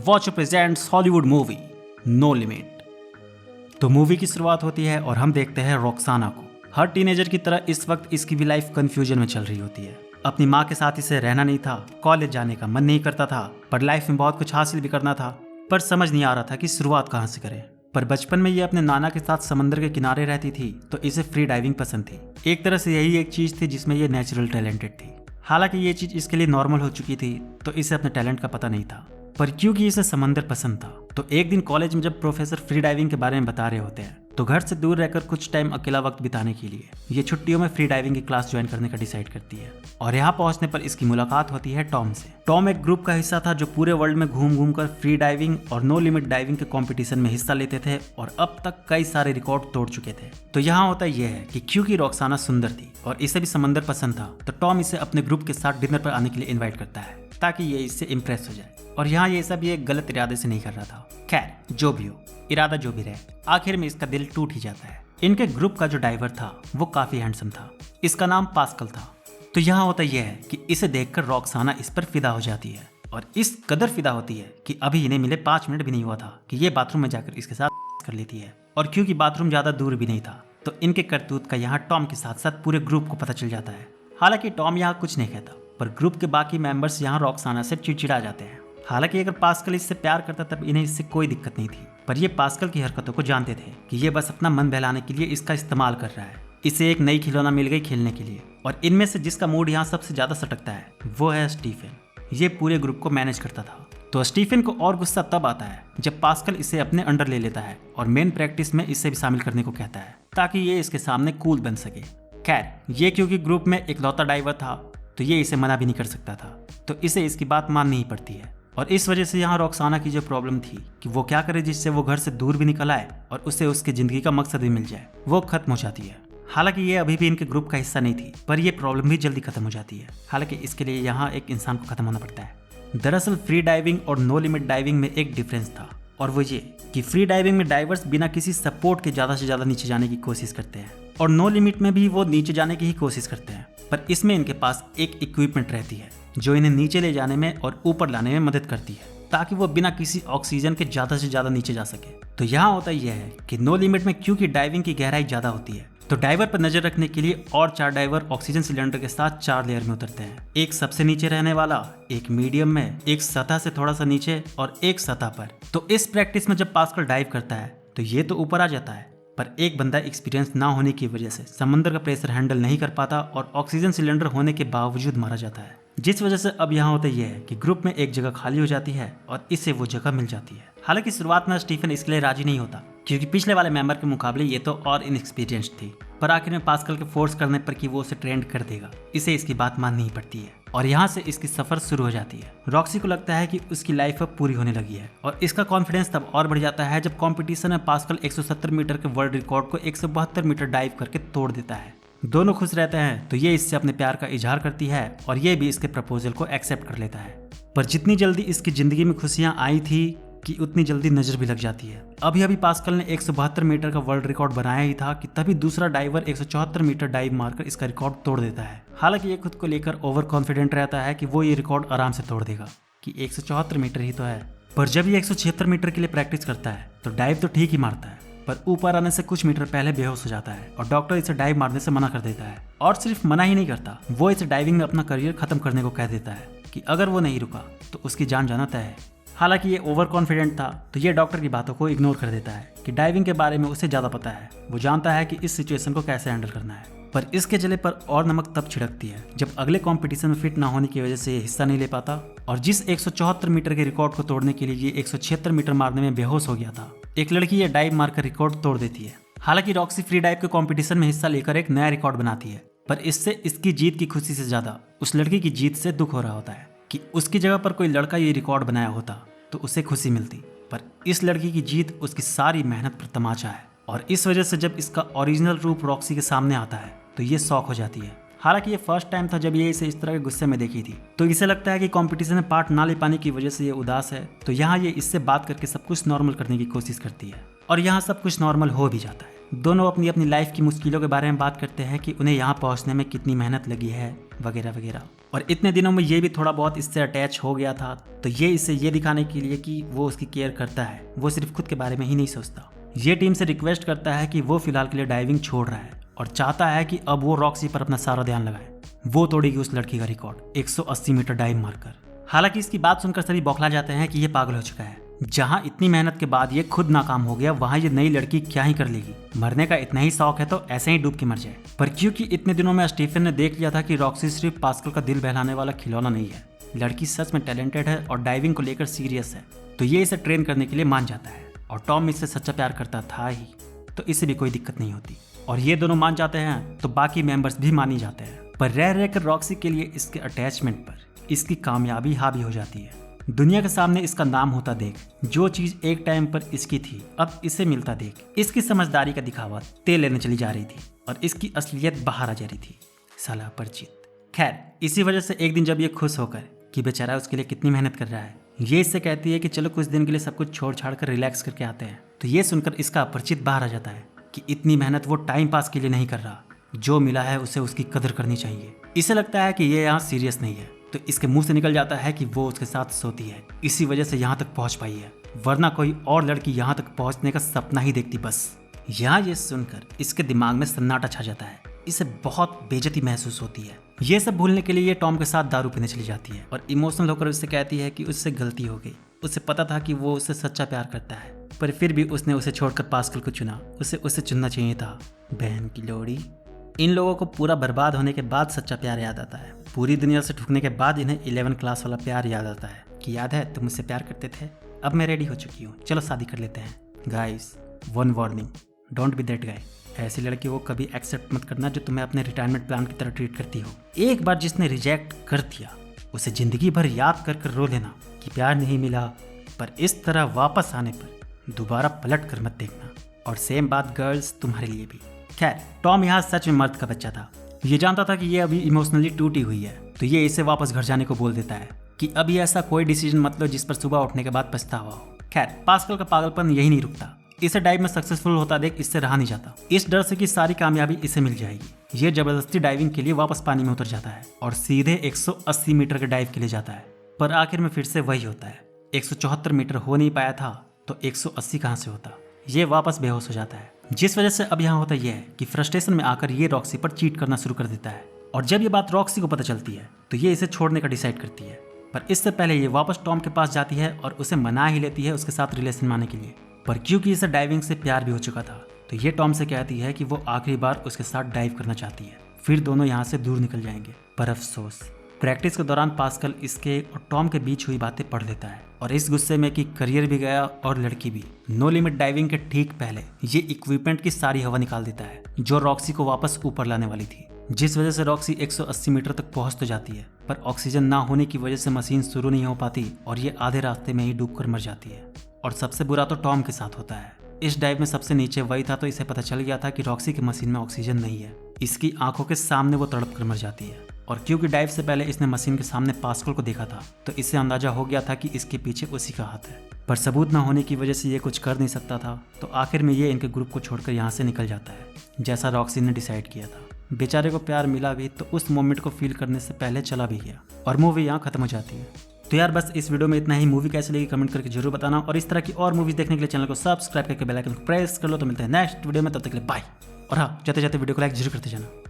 Watch presents Hollywood movie no limit. तो movie की शुरुआत होती है और हम देखते हैं रॉक्साना को। हर टीनेजर की तरह इस वक्त इसकी भी लाइफ कंफ्यूजन में चल रही होती है। अपनी माँ के साथ इसे रहना नहीं था, कॉलेज जाने का मन नहीं करता था, पर लाइफ में बहुत कुछ हासिल भी करना था, पर समझ नहीं आ रहा था कि शुरुआत कहाँ से करें। पर बचपन में ये अपने नाना के साथ समंदर के किनारे रहती थी, तो इसे फ्री डाइविंग पसंद थी। एक तरह से यही एक चीज थी जिसमें ये नेचुरल टैलेंटेड थी। हालांकि ये चीज इसके लिए नॉर्मल हो चुकी थी, तो इसे अपने टैलेंट का पता नहीं था। पर क्योंकि इसे समंदर पसंद था, तो एक दिन कॉलेज में जब प्रोफेसर फ्री डाइविंग के बारे में बता रहे होते हैं, तो घर से दूर रहकर कुछ टाइम अकेला वक्त बिताने के लिए ये छुट्टियों में फ्री डाइविंग की क्लास ज्वाइन करने का डिसाइड करती है। और यहाँ पहुंचने पर इसकी मुलाकात होती है टॉम से। टॉम एक ग्रुप का हिस्सा था जो पूरे वर्ल्ड में घूम घूम कर फ्री डाइविंग और नो लिमिट डाइविंग के कंपटीशन में हिस्सा लेते थे और अब तक कई सारे रिकॉर्ड तोड़ चुके थे। तो यहाँ होता यह है कि क्योंकि रॉक्साना सुंदर थी और इसे भी समंदर पसंद था, तो टॉम इसे अपने ग्रुप के साथ डिनर पर आने के लिए इन्वाइट करता है ताकि ये इससे इम्प्रेस हो जाए। और यहाँ ये सब ये गलत इरादे से नहीं कर रहा था। खैर जो भी हो, इरादा जो भी रहे, आखिर में इसका दिल टूट ही जाता है। इनके ग्रुप का जो डाइवर था वो काफी हैंडसम था। इसका नाम पास्कल था। तो यहाँ होता यह है कि इसे देखकर रॉक्साना इस पर फिदा हो जाती है और इस कदर फिदा होती है कि अभी इन्हें मिले 5 मिनट भी नहीं हुआ था कि ये बाथरूम में जाकर इसके साथ कर लेती है। और क्योंकि बाथरूम ज्यादा दूर भी नहीं था, तो इनके करतूत का यहाँ टॉम के साथ साथ पूरे ग्रुप को पता चल जाता है। हालांकि टॉम यहाँ कुछ नहीं कहता, पर ग्रुप के बाकी मेंबर्स यहाँ रॉक्साना से चिड़चिड़ा जाते हैं। हालांकि अगर पास्कल इससे प्यार करता तब इन्हें इससे कोई दिक्कत नहीं थी, पर ये पास्कल की हरकतों को जानते थे कि ये बस अपना मन बहलाने के लिए इसका इस्तेमाल कर रहा है। इसे एक नई खिलौना मिल गई खेलने के लिए, और इनमें से जिसका मूड यहाँ सबसे ज्यादा सटकता है वो है स्टीफन। ये पूरे ग्रुप को मैनेज करता था। तो स्टीफन को और गुस्सा तब आता है जब पास्कल इसे अपने अंडर ले लेता है और मेन प्रैक्टिस में इसे भी शामिल करने को कहता है ताकि ये इसके सामने कूल बन सके। खैर ये क्योंकि ग्रुप में इकलौता डाइवर था, तो ये इसे मना भी नहीं कर सकता था, तो इसे इसकी बात माननी ही पड़ती है। और इस वजह से यहाँ रॉक्साना की जो प्रॉब्लम थी कि वो क्या करे जिससे वो घर से दूर भी निकल आए और उसे उसकी जिंदगी का मकसद भी मिल जाए, वो खत्म हो जाती है। हालांकि ये अभी भी इनके ग्रुप का हिस्सा नहीं थी, पर ये प्रॉब्लम भी जल्दी खत्म हो जाती है। हालांकि इसके लिए यहाँ एक इंसान को खत्म होना पड़ता है। दरअसल फ्री डाइविंग और नो लिमिट डाइविंग में एक डिफरेंस था, और वो ये कि फ्री डाइविंग में डाइवर्स बिना किसी सपोर्ट के ज्यादा से ज्यादा नीचे जाने की कोशिश करते हैं, और नो लिमिट में भी वो नीचे जाने की ही कोशिश करते हैं, पर इसमें इनके पास एक इक्विपमेंट रहती है जो इन्हें नीचे ले जाने में और ऊपर लाने में मदद करती है ताकि वो बिना किसी ऑक्सीजन के ज्यादा से ज्यादा नीचे जा सके। तो यहाँ होता यह है कि नो लिमिट में क्योंकि डाइविंग की गहराई ज्यादा होती है, तो डाइवर पर नजर रखने के लिए और 4 डाइवर ऑक्सीजन सिलेंडर के साथ 4 लेयर में उतरते हैं। एक सबसे नीचे रहने वाला, एक मीडियम में, एक सतह से थोड़ा सा नीचे और एक सतह पर। तो इस प्रैक्टिस में जब पास्कल डाइव करता है तो ये तो ऊपर आ जाता है, पर एक बंदा एक्सपीरियंस ना होने की वजह से समंदर का प्रेशर हैंडल नहीं कर पाता और ऑक्सीजन सिलेंडर होने के बावजूद मारा जाता है। जिस वजह से अब यहाँ होता यह है कि ग्रुप में एक जगह खाली हो जाती है और इसे वो जगह मिल जाती है। हालांकि शुरुआत में स्टीफन इसके लिए राजी नहीं होता क्योंकि पिछले वाले मेंबर के मुकाबले ये तो और इनएक्सपीरियंस्ड थी, पर आखिर में पास्कल के फोर्स करने पर कि वो उसे ट्रेंड कर देगा, इसे इसकी बात माननी ही पड़ती है। और यहाँ से इसकी सफर शुरू हो जाती है। रॉक्सी को लगता है कि उसकी लाइफ अब पूरी होने लगी है, और इसका कॉन्फिडेंस तब और बढ़ जाता है जब कंपटीशन में पास्कल 170 मीटर के वर्ल्ड रिकॉर्ड को 172 मीटर डाइव करके तोड़ देता है। दोनों खुश रहते हैं, तो ये इससे अपने प्यार का इजहार करती है और ये भी इसके प्रपोजल को एक्सेप्ट कर लेता है। पर जितनी जल्दी इसकी जिंदगी में खुशियां आई थी कि उतनी जल्दी नजर भी लग जाती है। अभी अभी पास्कल ने 172 मीटर का वर्ल्ड रिकॉर्ड बनाया ही था कि तभी दूसरा डाइवर 174 मीटर डाइव मारकर इसका रिकॉर्ड तोड़ देता है। हालांकि ये खुद को लेकर ओवर कॉन्फिडेंट रहता है कि वो ये रिकॉर्ड आराम से तोड़ देगा कि 174 मीटर ही तो है। पर जब ये 176 मीटर के लिए प्रैक्टिस करता है तो डाइव तो ठीक ही मारता है, पर ऊपर आने से कुछ मीटर पहले बेहोश हो जाता है और डॉक्टर इसे डाइव मारने से मना कर देता है। और सिर्फ मना ही नहीं करता, वो इसे डाइविंग में अपना करियर खत्म करने को कह देता है कि अगर वो नहीं रुका तो उसकी जान जाना तय है। हालांकि ये ओवर कॉन्फिडेंट था, तो ये डॉक्टर की बातों को इग्नोर कर देता है कि डाइविंग के बारे में उसे ज्यादा पता है। वो जानता है कि इस सिचुएशन को कैसे हैंडल करना है। पर इसके जले पर और नमक तब छिड़कती है जब अगले कंपटीशन में फिट ना होने की वजह से ये हिस्सा नहीं ले पाता, और जिस 174 मीटर के रिकॉर्ड को तोड़ने के लिए ये 176 मीटर मारने में बेहोश हो गया था, एक लड़की ये डाइव मारकर रिकॉर्ड तोड़ देती है। हालांकि रॉक्सी फ्री डाइव के कंपटीशन में हिस्सा लेकर एक नया रिकॉर्ड बनाती है, पर इससे इसकी जीत की खुशी से ज्यादा उस लड़की की जीत से दुख हो रहा होता है कि उसकी जगह पर कोई लड़का ये रिकॉर्ड बनाया होता तो उसे खुशी मिलती, पर इस लड़की की जीत उसकी सारी मेहनत पर तमाचा है। और इस वजह से जब इसका ओरिजिनल रूप रॉक्सी के सामने आता है तो ये शॉक हो जाती है। हालांकि ये फर्स्ट टाइम था जब ये इसे इस तरह के गुस्से में देखी थी, तो इसे लगता है कि कंपटीशन में पार्ट ना ले पाने की वजह से ये उदास है। तो यहाँ ये इससे बात करके सब कुछ नॉर्मल करने की कोशिश करती है, और यहाँ सब कुछ नॉर्मल हो भी जाता है। दोनों अपनी अपनी लाइफ की मुश्किलों के बारे में बात करते हैं कि उन्हें यहाँ पहुँचने में कितनी मेहनत लगी है, वगैरह वगैरह। और इतने दिनों में ये भी थोड़ा बहुत इससे अटैच हो गया था, तो ये इसे ये दिखाने के लिए कि वो उसकी केयर करता है, वो सिर्फ खुद के बारे में ही नहीं सोचता। ये टीम से रिक्वेस्ट करता है कि वो फिलहाल के लिए डाइविंग छोड़ रहा है और चाहता है कि अब वो रॉक्सी पर अपना सारा ध्यान लगाए। वो तोड़ेगी उस लड़की का रिकॉर्ड 180 मीटर डाइव मारकर। हालांकि इसकी बात सुनकर सभी बौखला जाते हैं कि ये पागल हो चुका है। जहां इतनी मेहनत के बाद ये खुद नाकाम हो गया, वहां ये नई लड़की क्या ही कर लेगी। मरने का इतना ही शौक है तो ऐसे ही डूब के मर जाए। पर क्योंकि इतने दिनों में स्टीफन ने देख लिया था कि रॉक्सी सिर्फ पास्कल का दिल बहलाने वाला खिलौना नहीं है, लड़की सच में टैलेंटेड है और डाइविंग को लेकर सीरियस है, तो ये इसे ट्रेन करने के लिए मान जाता है। और टॉम इससे सच्चा प्यार करता था ही, तो इसे भी कोई दिक्कत नहीं होती। और ये दोनों मान जाते हैं तो बाकी मेंबर्स भी मान ही जाते हैं। पर रह रहकर रॉक्सी के लिए इसके अटैचमेंट पर इसकी कामयाबी हावी हो जाती है। दुनिया के सामने इसका नाम होता देख, जो चीज एक टाइम पर इसकी थी अब इसे मिलता देख, इसकी समझदारी का दिखावा तेल लेने चली जा रही थी और इसकी असलियत बाहर आ जा रही थी। साला परिचित। खैर, इसी वजह से एक दिन जब ये खुश होकर कि बेचारा उसके लिए कितनी मेहनत कर रहा है, ये इससे कहती है कि चलो कुछ दिन के लिए सब कुछ छोड़ छाड़ कर रिलैक्स करके आते हैं, तो ये सुनकर इसका अपरिचित बाहर आ जाता है कि इतनी मेहनत वो टाइम पास के लिए नहीं कर रहा, जो मिला है उसे उसकी कदर करनी चाहिए। इसे लगता है कि ये यहाँ सीरियस नहीं है, तो इसके मुंह से निकल जाता है कि वो उसके साथ सोती है, इसी वजह से यहाँ तक पहुँच पाई है, वरना कोई और लड़की यहाँ तक पहुँचने का सपना ही देखती बस। यहाँ ये सुनकर इसके दिमाग में सन्नाटा छा जाता है, इसे बहुत बेइज्जती महसूस होती है। ये सब भूलने के लिए ये टॉम के साथ दारू पीने चली जाती है और इमोशनल होकर उससे कहती है कि उससे गलती हो गई। उसे पता था कि वो उससे सच्चा प्यार करता है, पर फिर भी उसने उसे छोड़कर पास्कल को चुना। उसे चुनना चाहिए था। बहन की लोड़ी। इन लोगों को पूरा बर्बाद होने के बाद सच्चा प्यार याद आता है। पूरी दुनिया से ठुकने के बाद इन्हें 11 क्लास वाला प्यार याद आता है कि याद है तुम मुझसे प्यार करते थे, अब मैं रेडी हो चुकी हूँ, चलो शादी कर लेते हैं। Guys, one warning, don't be that guy. ऐसी लड़की को कभी एक्सेप्ट मत करना जो तुम्हें अपने रिटायरमेंट प्लान की तरह ट्रीट करती हो। एक बार जिसने रिजेक्ट कर दिया उसे जिंदगी भर याद कर कर रो लेना कि प्यार नहीं मिला, पर इस तरह वापस आने पर दोबारा पलट कर मत देखना। और सेम बात गर्ल्स तुम्हारे लिए भी। खैर, टॉम यहाँ सच में मर्द का बच्चा था। ये जानता था कि ये अभी इमोशनली टूटी हुई है, तो ये इसे वापस घर जाने को बोल देता है कि अभी ऐसा कोई डिसीजन मत लो जिस पर सुबह उठने के बाद पछतावा हो। खैर, पास्कल का पागलपन यही नहीं रुकता। इसे डाइव में सक्सेसफुल होता देख इससे रहा नहीं जाता। इस डर से कि सारी कामयाबी इसे मिल जाएगी, ये जबरदस्ती डाइविंग के लिए वापस पानी में उतर जाता है और सीधे 180 मीटर के डाइव के लिए जाता है। पर आखिर में फिर से वही होता है। 174 मीटर हो नहीं पाया था तो 180 कहाँ से होता। ये वापस बेहोश हो जाता है, जिस वजह से अब यहाँ होता यह है कि फ्रस्ट्रेशन में आकर ये रॉक्सी पर चीट करना शुरू कर देता है। और जब ये बात रॉक्सी को पता चलती है तो ये इसे छोड़ने का डिसाइड करती है। पर इससे पहले ये वापस टॉम के पास जाती है और उसे मना ही लेती है उसके साथ रिलेशन बनाने के लिए। पर क्योंकि इसे डाइविंग से प्यार भी हो चुका था, तो ये टॉम से कहती है कि वो आखिरी बार उसके साथ डाइव करना चाहती है, फिर दोनों यहाँ से दूर निकल जाएंगे। पर अफसोस, प्रैक्टिस के दौरान पास्कल इसके और टॉम के बीच हुई बातें पढ़ लेता है और इस गुस्से में कि करियर भी गया और लड़की भी। नो लिमिट डाइविंग के ठीक पहले ये इक्विपमेंट की सारी हवा निकाल देता है जो रॉक्सी को वापस ऊपर लाने वाली थी, जिस वजह से रॉक्सी 180 मीटर तक पहुंच तो जाती है, पर ऑक्सीजन ना होने की वजह से मशीन शुरू नहीं हो पाती और ये आधे रास्ते में ही डूबकर मर जाती है। और सबसे बुरा तो टॉम के साथ होता है। इस डाइव में सबसे नीचे वही था, तो इसे पता चल गया था कि रॉक्सी की मशीन में ऑक्सीजन नहीं है। इसकी आंखों के सामने वो तड़प कर मर जाती है। और क्योंकि डाइव से पहले इसने मशीन के सामने पास्कल को देखा था, तो इससे अंदाजा हो गया था कि इसके पीछे उसी का हाथ है। पर सबूत न होने की वजह से ये कुछ कर नहीं सकता था, तो आखिर में ये इनके ग्रुप को छोड़कर यहाँ से निकल जाता है, जैसा रॉक्सी ने डिसाइड किया था। बेचारे को प्यार मिला भी तो उस मोमेंट को फील करने से पहले चला भी गया और मूवी यहाँ खत्म हो जाती है। तो यार बस इस वीडियो में इतना ही। मूवी कैसी लगी कमेंट करके जरूर बताना और इस तरह की और मूवीज देखने के लिए चैनल को सब्सक्राइब करके बेल आइकन को प्रेस कर लो। तो मिलते हैं नेक्स्ट वीडियो में, तब तक के लिए बाय। और हाँ, जाते जाते वीडियो को लाइक जरूर करते जाना।